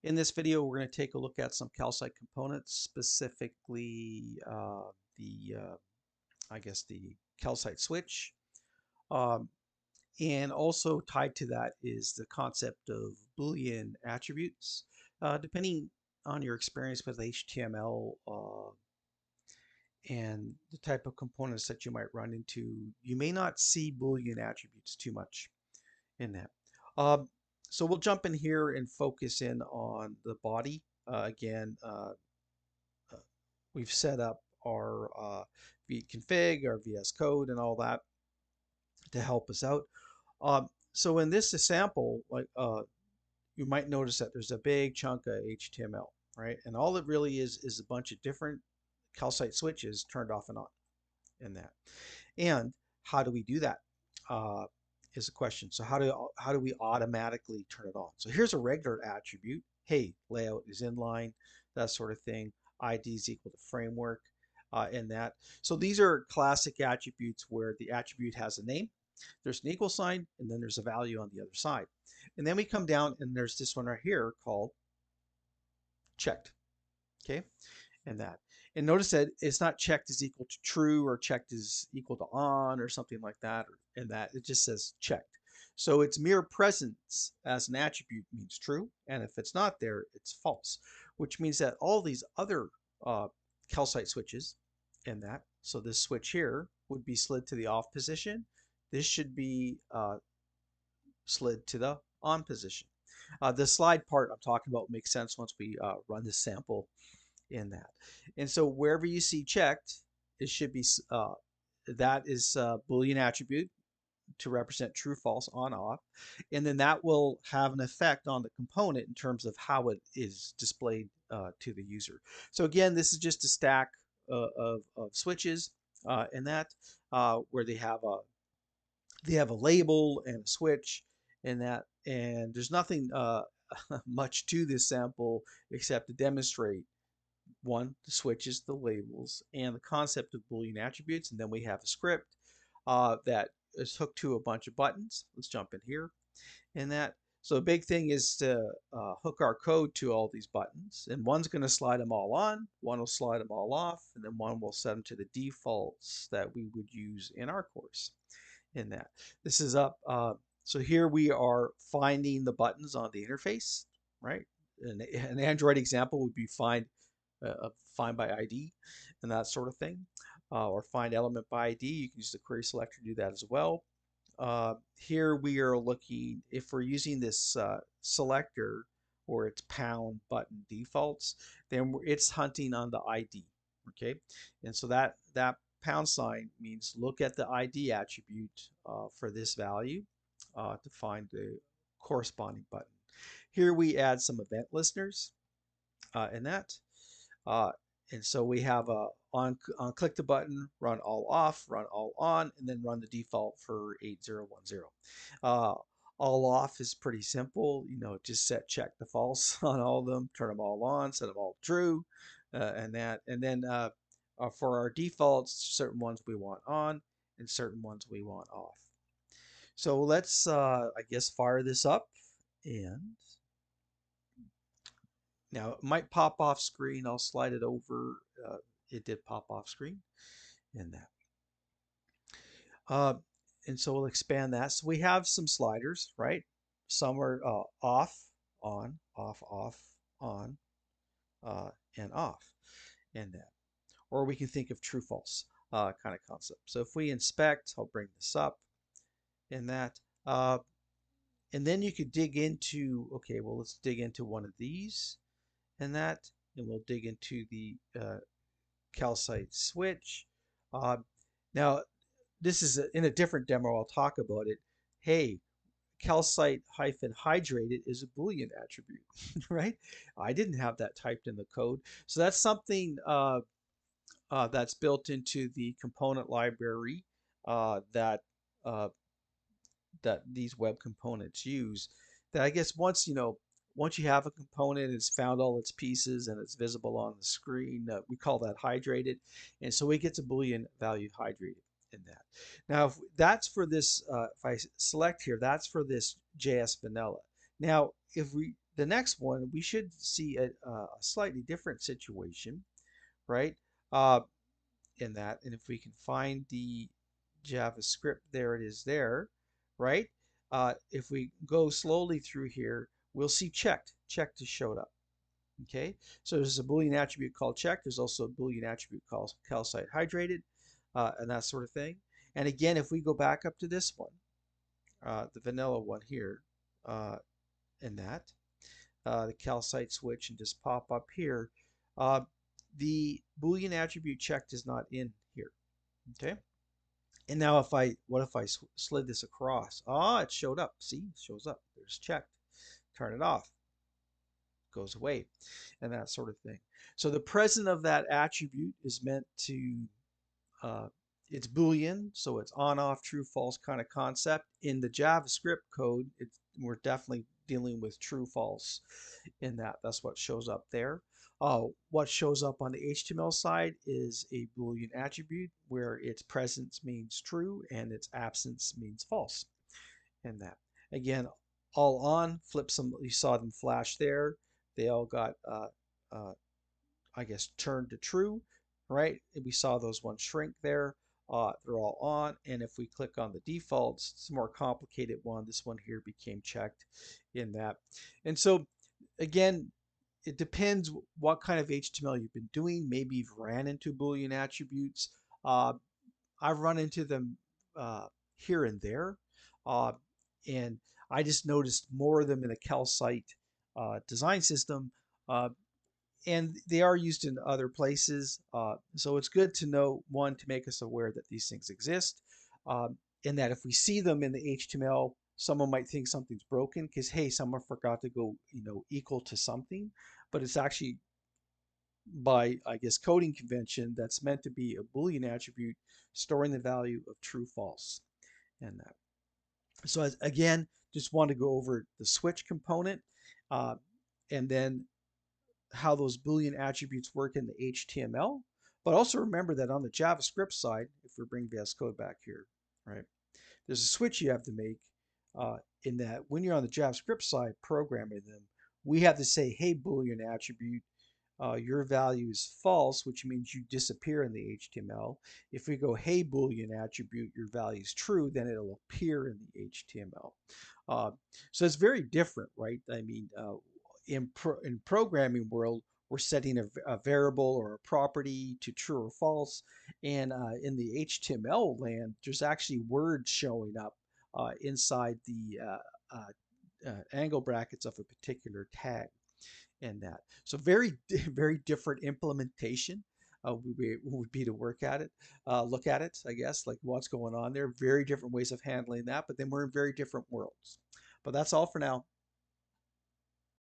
In this video, we're going to take a look at some calcite components, specifically the, I guess, the calcite switch. Um, and also tied to that is the concept of Boolean attributes. Depending on your experience with HTML and the type of components that you might run into, you may not see Boolean attributes too much in that. Um, so we'll jump in here and focus in on the body. Again, we've set up our vconfig, our VS Code, and all that to help us out. So in this sample, you might notice that there's a big chunk of HTML, right? And all it really is a bunch of different calcite switches turned off and on in that. And how do we do that? Is a question. So how do we automatically turn it on? So here's a regular attribute. Hey, layout is inline, that sort of thing. ID is equal to framework, and that. So these are classic attributes where the attribute has a name, there's an equal sign, and then there's a value on the other side. And then we come down and there's this one right here called checked. Okay, and that. And notice that it's not checked is equal to true or checked is equal to on or something like that, and that it just says checked. So its mere presence as an attribute means true, and if it's not there, it's false, which means that all these other calcite switches in that, so this switch here would be slid to the off position. This should be slid to the on position. The slide part I'm talking about makes sense once we run this sample in that. And so wherever you see checked, it should be that is a Boolean attribute to represent true, false, on, off. And then that will have an effect on the component in terms of how it is displayed to the user. So again, this is just a stack of switches in that where they have a label and a switch in that. And there's nothing much to this sample except to demonstrate one, the switches, the labels, and the concept of Boolean attributes. And then we have a script that is hooked to a bunch of buttons. Let's jump in here. And that, so the big thing is to hook our code to all these buttons. And one's going to slide them all on, one will slide them all off, and then one will set them to the defaults that we would use in our course in that. This is up. So here we are finding the buttons on the interface, right? An Android example would be find by ID and that sort of thing, or find element by ID. You can use the query selector to do that as well. Here we are looking, if we're using this selector or its pound button defaults, then it's hunting on the ID, okay? And so that pound sign means look at the ID attribute for this value to find the corresponding button. Here we add some event listeners in that. And so we have on click the button, run all off, run all on, and then run the default for 8010. All off is pretty simple. Just set check to false on all of them, turn them all on, set them all true, and that. And then for our defaults, certain ones we want on and certain ones we want off. So let's, I guess, fire this up. And now it might pop off screen. I'll slide it over. It did pop off screen and that. And so we'll expand that. So we have some sliders, right? Some are off, on, off, on, and off and that. Or we can think of true, false kind of concept. So if we inspect, I'll bring this up in that. And then you could dig into, okay, well, let's dig into one of these and that, and we'll dig into the calcite switch. Now, this is in a different demo. I'll talk about it. Hey, calcite hydrated is a Boolean attribute, right? I didn't have that typed in the code. So that's something that's built into the component library that these web components use. That I guess once you have a component, it's found all its pieces and it's visible on the screen. We call that hydrated, and so it gets a Boolean value hydrated in that. Now, if that's for this, if I select here, that's for this JS vanilla. Now, the next one, we should see a slightly different situation, right? Uh, in that, and if we can find the JavaScript, there it is there, right? If we go slowly through here, we'll see checked. Checked has showed up. Okay, so there's a Boolean attribute called checked. There's also a Boolean attribute called calcite hydrated, and that sort of thing. And again, if we go back up to this one, the vanilla one here, uh, in that, the calcite switch, and just pop up here, uh, the Boolean attribute checked is not in here. Okay. And now what if I slid this across? Ah, it showed up. See, it shows up. There's checked. Turn it off. Goes away, and that sort of thing. So the present of that attribute is meant to, uh, it's Boolean, so it's on, off, true, false kind of concept. In the JavaScript code, we're definitely dealing with true, false in that. That's what shows up there. What shows up on the HTML side is a Boolean attribute where its presence means true and its absence means false in that. Again, all on, flip some, you saw them flash there. They all got, I guess, turned to true, right? And we saw those ones shrink there. They're all on. And if we click on the defaults, it's a more complicated one. This one here became checked in that. And so, again, it depends what kind of HTML you've been doing. Maybe you've ran into Boolean attributes. Uh, I've run into them here and there. Uh, and I just noticed more of them in the calcite design system. And they are used in other places. So it's good to know, one, to make us aware that these things exist, and that if we see them in the HTML, someone might think something's broken because, hey, someone forgot to go, equal to something, but it's actually by, I guess, coding convention that's meant to be a Boolean attribute storing the value of true, false, and that. So again, just want to go over the switch component, uh, and then how those Boolean attributes work in the HTML. But also remember that on the JavaScript side, if we bring VS Code back here, right, there's a switch you have to make in that when you're on the JavaScript side programming them, we have to say, hey, Boolean attribute, your value is false, which means you disappear in the HTML. If we go, hey, Boolean attribute, your value is true, then it'll appear in the HTML. Uh, so it's very different, right? I mean, in programming world, we're setting a variable or a property to true or false. And in the HTML land, there's actually words showing up inside the angle brackets of a particular tag in that. So very, very different implementation would be to look at it, I guess, like what's going on there. Very different ways of handling that, but then we're in very different worlds. But that's all for now.